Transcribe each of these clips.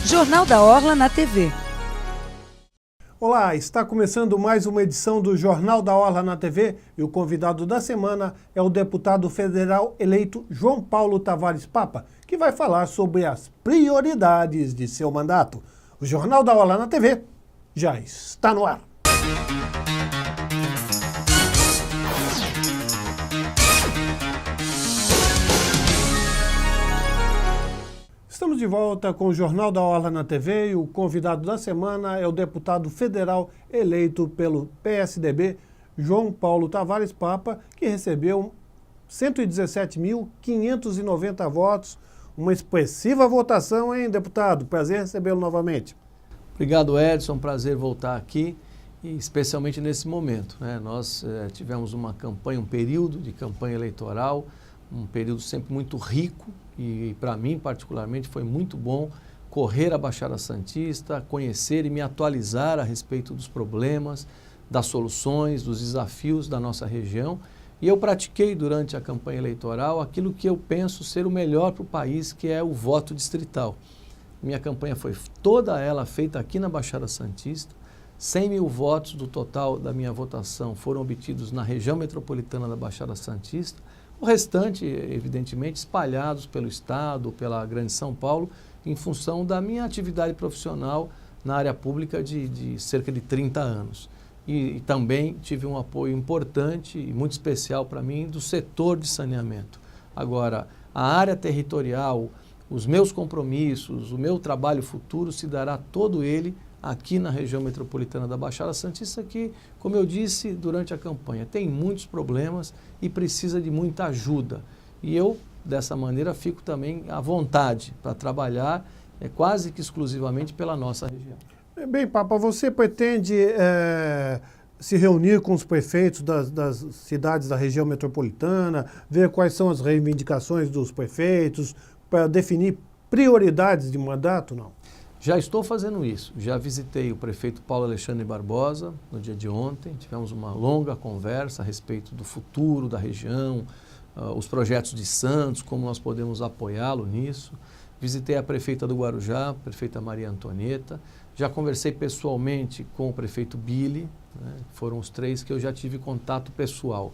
Jornal da Orla na TV. Olá, está começando mais uma edição do Jornal da Orla na TV e o convidado da semana é o deputado federal eleito João Paulo Tavares Papa, que vai falar sobre as prioridades de seu mandato. O Jornal da Orla na TV já está no ar. Estamos de volta com o Jornal da Orla na TV e o convidado da semana é o deputado federal eleito pelo PSDB, João Paulo Tavares Papa, que recebeu 117.590 votos. Uma expressiva votação, hein, deputado? Prazer recebê-lo novamente. Obrigado, Edson. Prazer voltar aqui, e especialmente nesse momento, né? Nós tivemos uma campanha, um período de campanha eleitoral, um período sempre muito rico, e para mim, particularmente, foi muito bom correr a Baixada Santista, conhecer e me atualizar a respeito dos problemas, das soluções, dos desafios da nossa região. E eu pratiquei durante a campanha eleitoral aquilo que eu penso ser o melhor para o país, que é o voto distrital. Minha campanha foi toda ela feita aqui na Baixada Santista. 100 mil votos do total da minha votação foram obtidos na região metropolitana da Baixada Santista. O restante, evidentemente, espalhados pelo Estado, pela Grande São Paulo, em função da minha atividade profissional na área pública de cerca de 30 anos. E também tive um apoio importante e muito especial para mim do setor de saneamento. Agora, a área territorial, os meus compromissos, o meu trabalho futuro se dará todo ele aqui na região metropolitana da Baixada Santista, que, como eu disse durante a campanha, tem muitos problemas e precisa de muita ajuda. E eu, dessa maneira, fico também à vontade para trabalhar quase que exclusivamente pela nossa região. Bem, Papa, você pretende se reunir com os prefeitos das cidades da região metropolitana, ver quais são as reivindicações dos prefeitos, para definir prioridades de mandato, não? Já estou fazendo isso. Já visitei o prefeito Paulo Alexandre Barbosa no dia de ontem. Tivemos uma longa conversa a respeito do futuro da região, os projetos de Santos, como nós podemos apoiá-lo nisso. Visitei a prefeita do Guarujá, a prefeita Maria Antonieta. Já conversei pessoalmente com o prefeito Billy, né? Foram os três que eu já tive contato pessoal.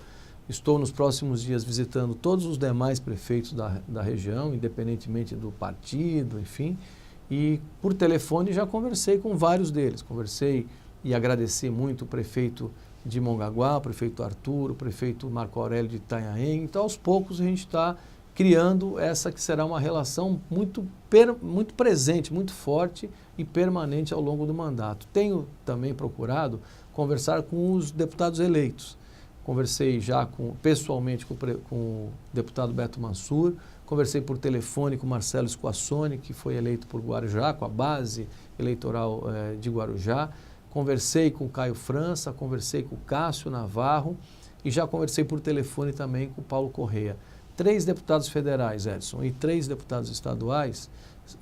Estou nos próximos dias visitando todos os demais prefeitos da região, independentemente do partido, enfim. E por telefone já conversei com vários deles. Conversei e agradeci muito o prefeito de Mongaguá, o prefeito Arthur, o prefeito Marco Aurélio de Itanhaém. Então, aos poucos, a gente está criando essa que será uma relação muito presente, muito forte e permanente ao longo do mandato. Tenho também procurado conversar com os deputados eleitos. Conversei já pessoalmente com o deputado Beto Mansur, conversei por telefone com Marcelo Squassoni, que foi eleito por Guarujá, com a base eleitoral de Guarujá. Conversei com o Caio França, conversei com o Cássio Navarro e já conversei por telefone também com o Paulo Correia. 3 deputados federais, Edson, e 3 deputados estaduais,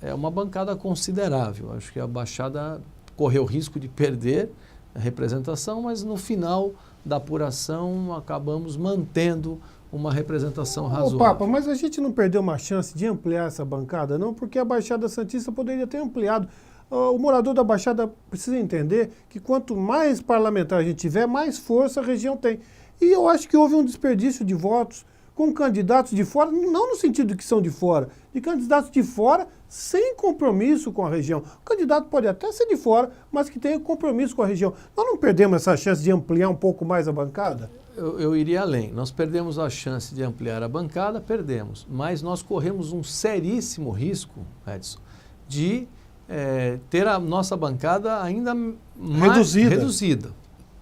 é uma bancada considerável. Acho que a Baixada correu risco de perder a representação, mas no final da apuração acabamos mantendo uma representação razoável. Papa, mas a gente não perdeu uma chance de ampliar essa bancada, não? Porque a Baixada Santista poderia ter ampliado. O morador da Baixada precisa entender que quanto mais parlamentar a gente tiver, mais força a região tem. E eu acho que houve um desperdício de votos com candidatos de fora, não no sentido que são de fora, de candidatos de fora sem compromisso com a região. O candidato pode até ser de fora, mas que tenha compromisso com a região. Nós não perdemos essa chance de ampliar um pouco mais a bancada? Eu iria além. Nós perdemos a chance de ampliar a bancada, perdemos. Mas nós corremos um seríssimo risco, Edson, de ter a nossa bancada ainda mais reduzida.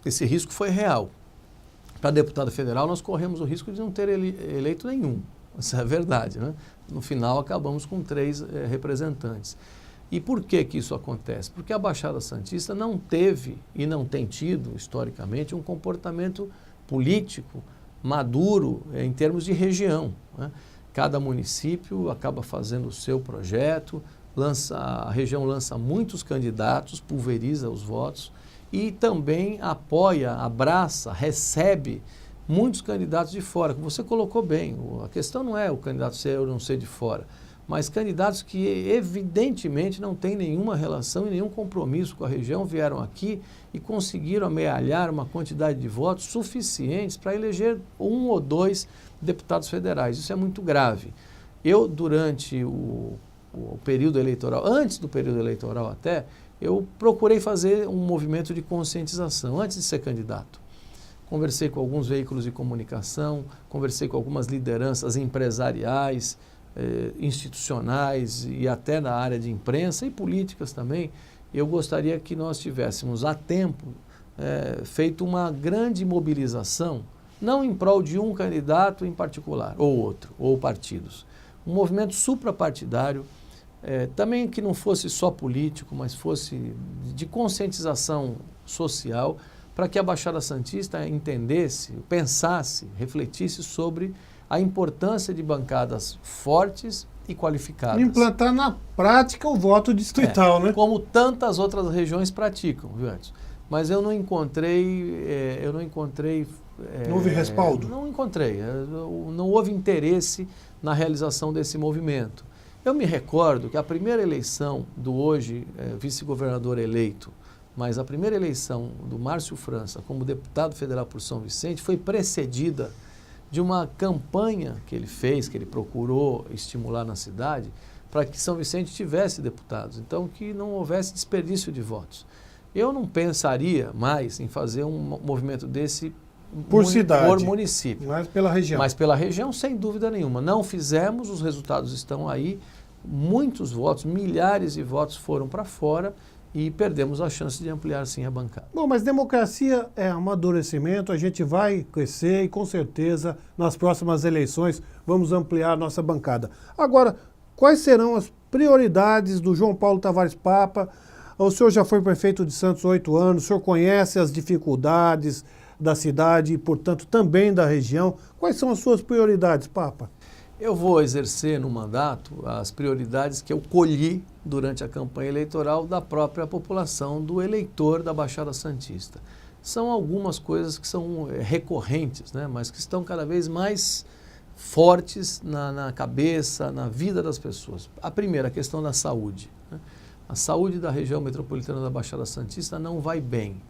Esse risco foi real. Para deputado federal, nós corremos o risco de não ter eleito nenhum. Essa é a verdade, né? No final, acabamos com 3 representantes. E por que isso acontece? Porque a Baixada Santista não teve e não tem tido, historicamente, um comportamento político maduro em termos de região, né? Cada município acaba fazendo o seu projeto, a região lança muitos candidatos, pulveriza os votos e também apoia, abraça, recebe muitos candidatos de fora, que você colocou bem. A questão não é o candidato ser ou não ser de fora. mas candidatos que evidentemente não têm nenhuma relação e nenhum compromisso com a região vieram aqui e conseguiram amealhar uma quantidade de votos suficientes para eleger 1 ou 2 deputados federais. Isso é muito grave. Eu, durante o período eleitoral, antes do período eleitoral até, eu procurei fazer um movimento de conscientização antes de ser candidato. Conversei com alguns veículos de comunicação, conversei com algumas lideranças empresariais, institucionais e até na área de imprensa e políticas também. Eu gostaria que nós tivéssemos a tempo feito uma grande mobilização, não em prol de um candidato em particular, ou outro, ou partidos. Um movimento suprapartidário, também que não fosse só político, mas fosse de conscientização social, para que a Baixada Santista entendesse, pensasse, refletisse sobre a importância de bancadas fortes e qualificadas. Implantar na prática o voto distrital, né? Como tantas outras regiões praticam, viu, Edson? Mas eu não encontrei... Não houve respaldo? Não encontrei. Não houve interesse na realização desse movimento. Eu me recordo que a primeira eleição do hoje vice-governador eleito, mas a primeira eleição do Márcio França como deputado federal por São Vicente foi precedida de uma campanha que ele fez, que ele procurou estimular na cidade, para que São Vicente tivesse deputados, então que não houvesse desperdício de votos. Eu não pensaria mais em fazer um movimento desse por cidade, por município. Mas pela região. Mas pela região, sem dúvida nenhuma. Não fizemos, os resultados estão aí, muitos votos, milhares de votos foram para fora, e perdemos a chance de ampliar, sim, a bancada. Bom, mas democracia é amadurecimento, a gente vai crescer e, com certeza, nas próximas eleições, vamos ampliar a nossa bancada. Agora, quais serão as prioridades do João Paulo Tavares Papa? O senhor já foi prefeito de Santos 8 anos, o senhor conhece as dificuldades da cidade e, portanto, também da região. Quais são as suas prioridades, Papa? Eu vou exercer no mandato as prioridades que eu colhi durante a campanha eleitoral da própria população, do eleitor da Baixada Santista. São algumas coisas que são recorrentes, né, mas que estão cada vez mais fortes na cabeça, na vida das pessoas. A primeira, a questão da saúde, né? A saúde da região metropolitana da Baixada Santista não vai bem.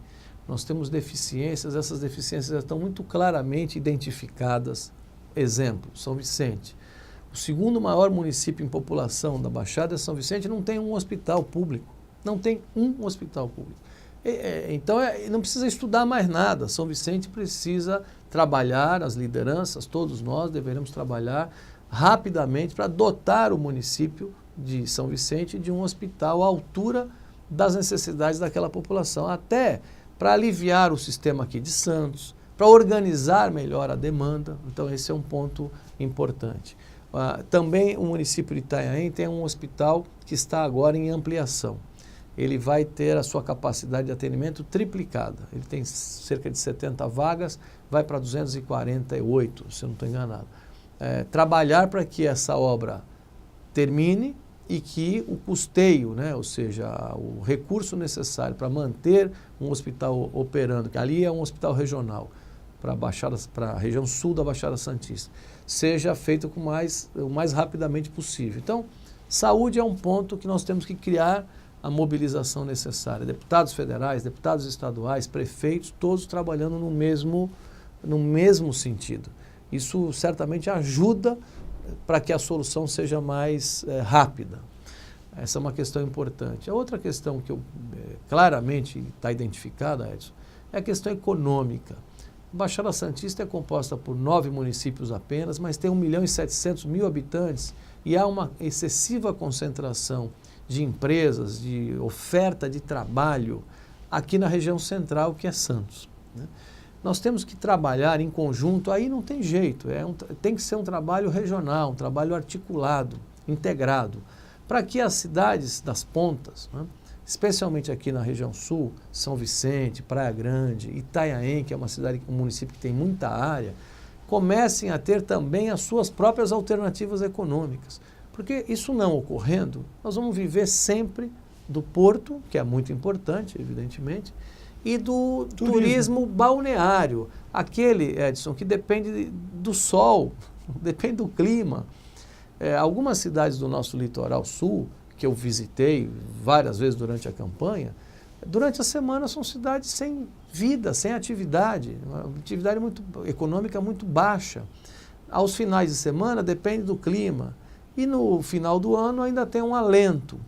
Nós temos deficiências, essas deficiências já estão muito claramente identificadas. Exemplo, São Vicente. O segundo maior município em população da Baixada é São Vicente, não tem um hospital público. Não tem um hospital público. Então, não precisa estudar mais nada. São Vicente precisa trabalhar, as lideranças, todos nós deveremos trabalhar rapidamente para dotar o município de São Vicente de um hospital à altura das necessidades daquela população, até para aliviar o sistema aqui de Santos, para organizar melhor a demanda. Então, esse é um ponto importante. Também o município de Itanhaém tem um hospital que está agora em ampliação. Ele vai ter a sua capacidade de atendimento triplicada. Ele tem cerca de 70 vagas, vai para 248, se eu não estou enganado. Trabalhar para que essa obra termine e que o custeio, né, ou seja, o recurso necessário para manter um hospital operando, que ali é um hospital regional, para a região sul da Baixada Santista, seja feito o mais rapidamente possível. Então, saúde é um ponto que nós temos que criar a mobilização necessária. Deputados federais, deputados estaduais, prefeitos, todos trabalhando no mesmo sentido. Isso certamente ajuda para que a solução seja mais rápida. Essa é uma questão importante. A outra questão que claramente está identificada, Edson, é a questão econômica. Baixada Santista é composta por 9 municípios apenas, mas tem 1.700.000 habitantes e há uma excessiva concentração de empresas, de oferta de trabalho aqui na região central, que é Santos, né? Nós temos que trabalhar em conjunto, aí não tem jeito, tem que ser um trabalho regional, um trabalho articulado, integrado, para que as cidades das pontas, né, especialmente aqui na região sul, São Vicente, Praia Grande, Itanhaém, que é um município que tem muita área, comecem a ter também as suas próprias alternativas econômicas. Porque isso não ocorrendo, nós vamos viver sempre do porto, que é muito importante, evidentemente, e do turismo balneário, aquele, Edson, que depende do sol, depende do clima. Algumas cidades do nosso litoral sul, que eu visitei várias vezes durante a campanha, durante a semana são cidades sem vida, sem atividade, uma atividade econômica muito baixa. Aos finais de semana depende do clima e no final do ano ainda tem um alento.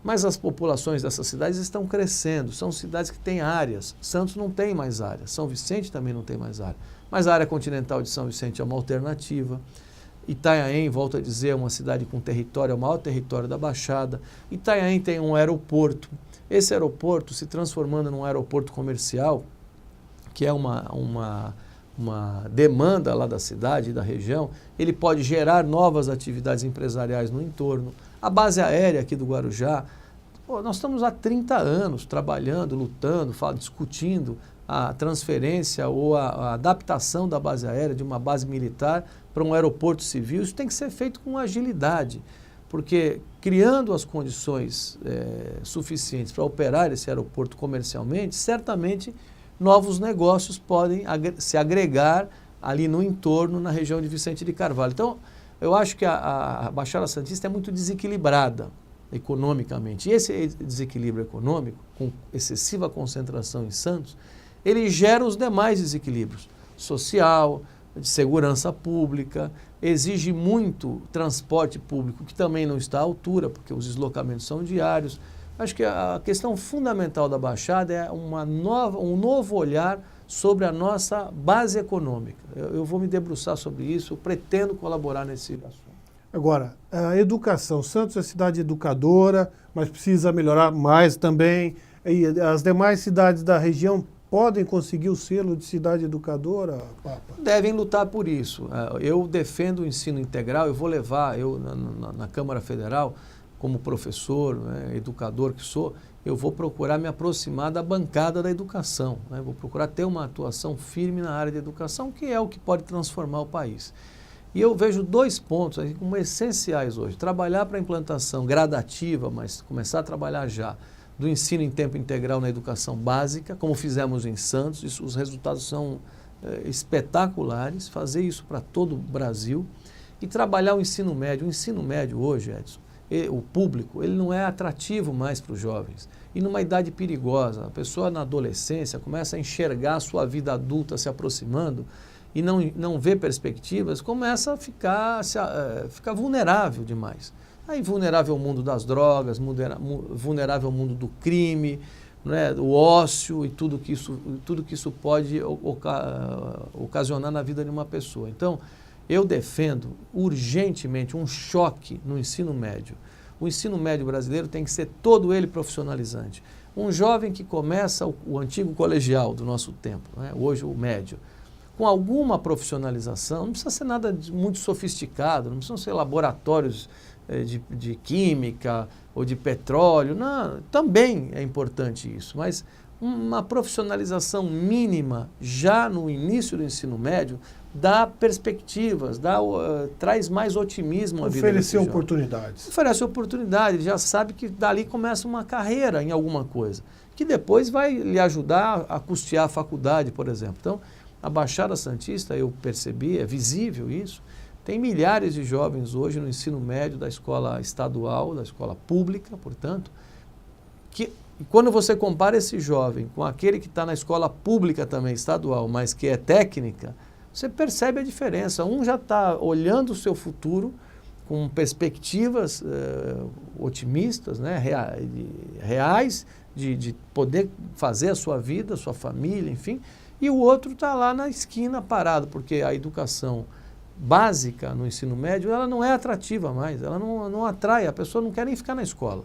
Mas as populações dessas cidades estão crescendo, são cidades que têm áreas. Santos não tem mais área, São Vicente também não tem mais área. Mas a área continental de São Vicente é uma alternativa. Itanhaém, volto a dizer, é uma cidade com território, é o maior território da Baixada. Itanhaém tem um aeroporto. Esse aeroporto, se transformando num aeroporto comercial, que é uma demanda lá da cidade e da região, ele pode gerar novas atividades empresariais no entorno. A base aérea aqui do Guarujá, nós estamos há 30 anos trabalhando, lutando, discutindo a transferência ou a adaptação da base aérea de uma base militar para um aeroporto civil. Isso tem que ser feito com agilidade, porque criando as condições suficientes para operar esse aeroporto comercialmente, certamente novos negócios podem se agregar ali no entorno, na região de Vicente de Carvalho. Então, eu acho que a Baixada Santista é muito desequilibrada economicamente. E esse desequilíbrio econômico, com excessiva concentração em Santos, ele gera os demais desequilíbrios: social, de segurança pública, exige muito transporte público, que também não está à altura, porque os deslocamentos são diários. Acho que a questão fundamental da Baixada é um novo olhar sobre a nossa base econômica. Eu vou me debruçar sobre isso, eu pretendo colaborar nesse assunto. Agora, a educação. Santos é cidade educadora, mas precisa melhorar mais também. E as demais cidades da região podem conseguir o selo de cidade educadora, Papa? Devem lutar por isso. Eu defendo o ensino integral, eu vou levar, na Câmara Federal, como professor, educador que sou, eu vou procurar me aproximar da bancada da educação, vou procurar ter uma atuação firme na área de educação, que é o que pode transformar o país. E eu vejo 2 pontos aí como essenciais hoje: trabalhar para a implantação gradativa, mas começar a trabalhar já, do ensino em tempo integral na educação básica, como fizemos em Santos. Os resultados são espetaculares, fazer isso para todo o Brasil, e trabalhar o ensino médio. O ensino médio hoje, Edson, o público, ele não é atrativo mais para os jovens. E numa idade perigosa, a pessoa na adolescência começa a enxergar a sua vida adulta se aproximando e não vê perspectivas, começa a ficar vulnerável demais. Aí vulnerável ao mundo das drogas, vulnerável ao mundo do crime, o ócio e tudo que isso pode ocasionar na vida de uma pessoa. Então, eu defendo urgentemente um choque no ensino médio. O ensino médio brasileiro tem que ser todo ele profissionalizante. Um jovem que começa o antigo colegial do nosso tempo, hoje o médio, com alguma profissionalização, não precisa ser nada muito sofisticado, não precisam ser laboratórios de química ou de petróleo, não, também é importante isso, mas uma profissionalização mínima já no início do ensino médio dá perspectivas, traz mais otimismo à vida. Oferecer oportunidades. Oferece oportunidade, ele já sabe que dali começa uma carreira em alguma coisa, que depois vai lhe ajudar a custear a faculdade, por exemplo. Então, a Baixada Santista, eu percebi, é visível isso, tem milhares de jovens hoje no ensino médio da escola estadual, da escola pública, portanto, que quando você compara esse jovem com aquele que está na escola pública também, estadual, mas que é técnica, você percebe a diferença. Um já está olhando o seu futuro com perspectivas otimistas, reais, de poder fazer a sua vida, a sua família, enfim, e o outro está lá na esquina parado, porque a educação básica no ensino médio, ela não é atrativa mais, ela não atrai, a pessoa não quer nem ficar na escola,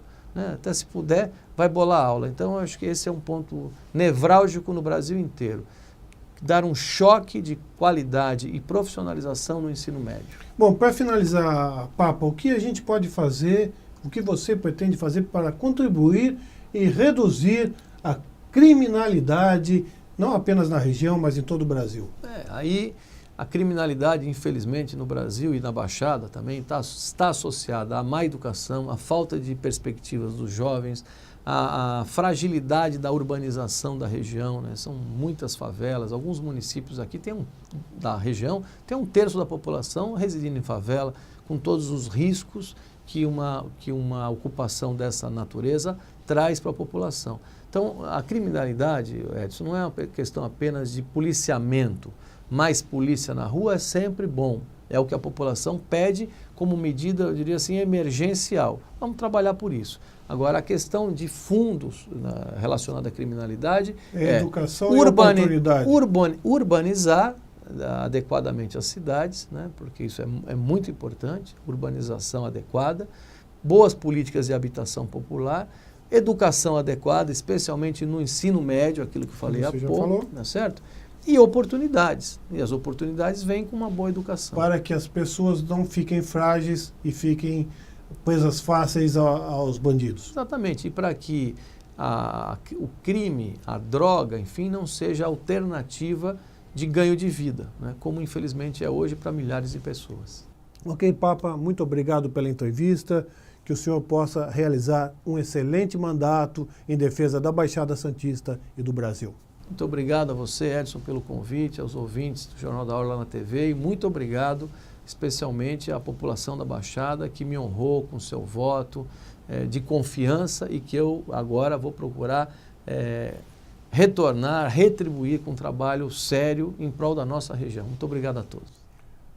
até se puder, vai bolar aula. Então, eu acho que esse é um ponto nevrálgico no Brasil inteiro. Dar um choque de qualidade e profissionalização no ensino médio. Bom, para finalizar, Papa, o que a gente pode fazer, o que você pretende fazer para contribuir e reduzir a criminalidade, não apenas na região, mas em todo o Brasil? Aí A criminalidade, infelizmente, no Brasil e na Baixada também está associada à má educação, à falta de perspectivas dos jovens, à fragilidade da urbanização da região, né? São muitas favelas, alguns municípios aqui da região tem 1/3 da população residindo em favela, com todos os riscos que uma ocupação dessa natureza traz para a população. Então, a criminalidade, Edson, não é uma questão apenas de policiamento. Mais polícia na rua é sempre bom. É o que a população pede como medida, eu diria assim, emergencial. Vamos trabalhar por isso. Agora, a questão de fundos relacionada à criminalidade educação e oportunidade. Urbanizar adequadamente as cidades, né? Porque isso é muito importante, urbanização adequada, boas políticas de habitação popular, educação adequada, especialmente no ensino médio, aquilo que eu falei há pouco, não é certo? E oportunidades. E as oportunidades vêm com uma boa educação. Para que as pessoas não fiquem frágeis e fiquem coisas fáceis aos bandidos. Exatamente. E para que o crime, a droga, enfim, não seja alternativa de ganho de vida, né? Como infelizmente é hoje para milhares de pessoas. Ok, Papa, muito obrigado pela entrevista. Que o senhor possa realizar um excelente mandato em defesa da Baixada Santista e do Brasil. Muito obrigado a você, Edson, pelo convite, aos ouvintes do Jornal da Orla na TV e muito obrigado especialmente à população da Baixada que me honrou com seu voto de confiança e que eu agora vou procurar retornar, retribuir com um trabalho sério em prol da nossa região. Muito obrigado a todos.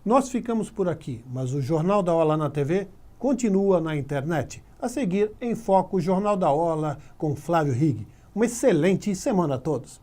Nós ficamos por aqui, mas o Jornal da Orla na TV continua na internet. A seguir, em foco, o Jornal da Orla com Flávio Rigg. Uma excelente semana a todos.